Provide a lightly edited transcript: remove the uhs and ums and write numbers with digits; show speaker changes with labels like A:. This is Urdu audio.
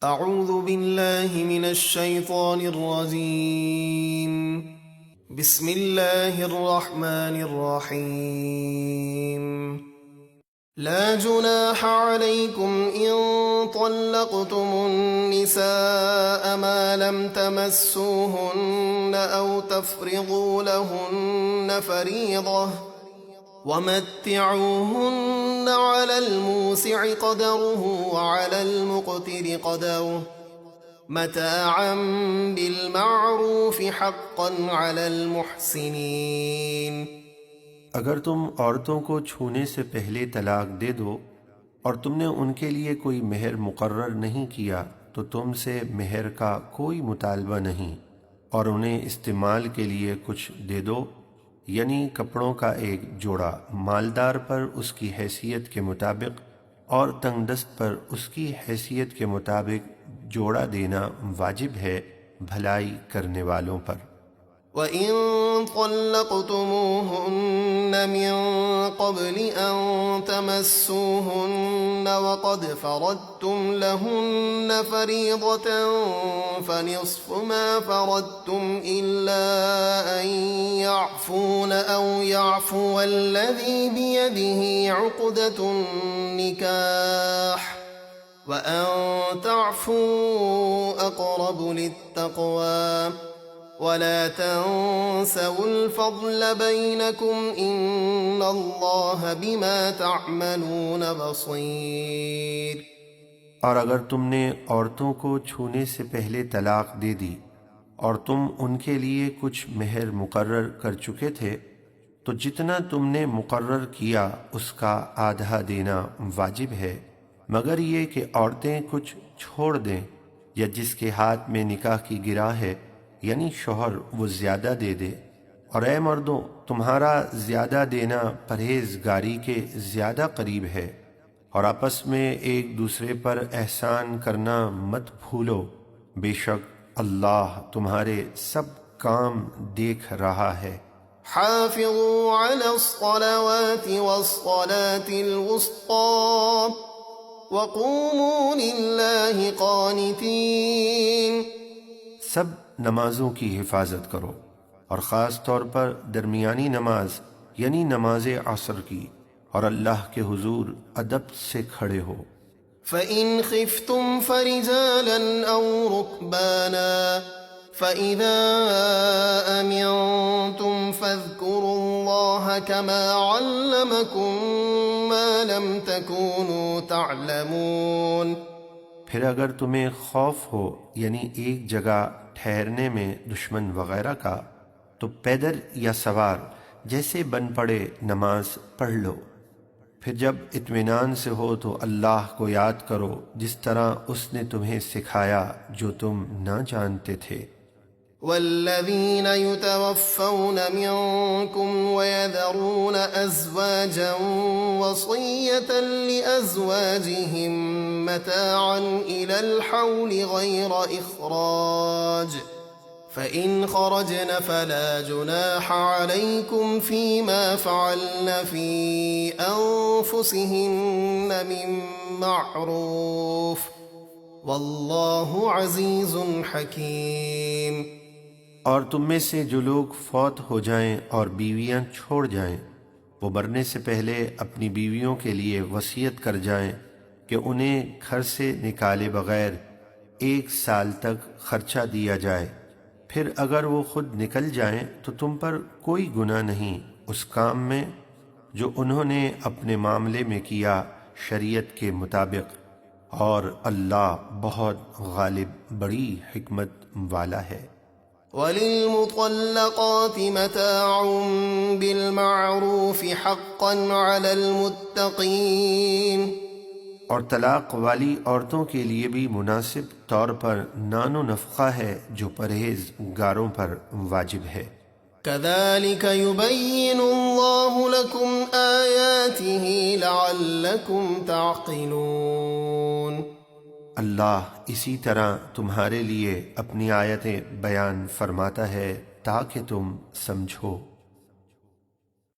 A: اعوذ باللہ من الشیطان الرجیم بسم اللہ الرحمن الرحیم لا جناح علیکم ان طلقتم النساء ما لم تمسوهن او تفرضوا لهن فریضة ومتعوهن على الموسع قدره وعلى المقتر قدره متاعا بالمعروف حقا على المحسنين۔
B: اگر تم عورتوں کو چھونے سے پہلے طلاق دے دو اور تم نے ان کے لیے کوئی مہر مقرر نہیں کیا تو تم سے مہر کا کوئی مطالبہ نہیں، اور انہیں استعمال کے لیے کچھ دے دو، یعنی کپڑوں کا ایک جوڑا، مالدار پر اس کی حیثیت کے مطابق اور تنگ دست پر اس کی حیثیت کے مطابق جوڑا دینا واجب ہے بھلائی کرنے والوں پر۔
A: وَإِن طَلَّقْتُمُوهُنَّ مِن قَبْلِ أَن تَمَسُّوهُنَّ وَقَدْ فَرَضْتُمْ لَهُنَّ فَرِيضَةً فَنِصْفُ مَا فَرَضْتُمْ إِلَّا أَن يَعْفُونَ أَوْ يَعْفُوَ الَّذِي بِيَدِهِ عُقْدَةُ النِّكَاحِ وَأَن تَعْفُوا أَقْرَبُ لِلتَّقْوَىٰ وَلَا تَنسَوُا الْفَضْلَ بَيْنَكُمْ إِنَّ اللَّهَ بِمَا تَعْمَلُونَ بَصِيرٌ۔
B: اور اگر تم نے عورتوں کو چھونے سے پہلے طلاق دے دی اور تم ان کے لیے کچھ مہر مقرر کر چکے تھے تو جتنا تم نے مقرر کیا اس کا آدھا دینا واجب ہے، مگر یہ کہ عورتیں کچھ چھوڑ دیں یا جس کے ہاتھ میں نکاح کی گرہ ہے یعنی شوہر وہ زیادہ دے دے، اور اے مردوں تمہارا زیادہ دینا پرہیزگاری کے زیادہ قریب ہے، اور آپس میں ایک دوسرے پر احسان کرنا مت بھولو، بے شک اللہ تمہارے سب کام دیکھ رہا ہے۔
A: حافظوا على الصلوات والصلاة الوسطى وقوموا لله قانتين۔
B: سب نمازوں کی حفاظت کرو اور خاص طور پر درمیانی نماز یعنی نماز عصر کی، اور اللہ کے حضور ادب سے کھڑے ہو۔
A: فَإِنْ خِفْتُمْ فَرِجَالًا أَوْ رُكْبَانًا فَإِذَا أَمِنْتُمْ فَاذْكُرُوا اللَّهَ كَمَا عَلَّمَكُمْ مَا لَمْ تَكُونُوا تَعْلَمُونَ۔
B: پھر اگر تمہیں خوف ہو یعنی ایک جگہ ٹھہرنے میں دشمن وغیرہ کا تو پیدل یا سوار جیسے بن پڑے نماز پڑھ لو، پھر جب اطمینان سے ہو تو اللہ کو یاد کرو جس طرح اس نے تمہیں سکھایا جو تم نہ جانتے تھے۔
A: والذین یتوفون منکم ویذرون ازواجا وصیة لأزواجهم متاعا إلى الحول غیر اخراج فإن خرجن فلا جناح عليكم فيما فعلن في أنفسهن من معروف والله عزيز حكيم۔
B: اور تم میں سے جو لوگ فوت ہو جائیں اور بیویاں چھوڑ جائیں وہ مرنے سے پہلے اپنی بیویوں کے لیے وصیت کر جائیں کہ انہیں گھر سے نکالے بغیر 1 سال تک خرچہ دیا جائے، پھر اگر وہ خود نکل جائیں تو تم پر کوئی گناہ نہیں اس کام میں جو انہوں نے اپنے معاملے میں کیا شریعت کے مطابق، اور اللہ بہت غالب بڑی حکمت والا ہے۔
A: وَلِلْمُطَلَّقَاتِ مَتَاعٌ بِالْمَعْرُوفِ حَقًّا عَلَى الْمُتَّقِينَ۔
B: اور طلاق والی عورتوں کے لیے بھی مناسب طور پر نان و نفقہ ہے جو پرہیزگاروں پر واجب ہے۔
A: كَذَلِكَ يُبَيِّنُ اللَّهُ لَكُمْ آيَاتِهِ لَعَلَّكُمْ تَعْقِلُونَ۔
B: اللہ اسی طرح تمہارے لیے اپنی آیتیں بیان فرماتا ہے تاکہ تم سمجھو۔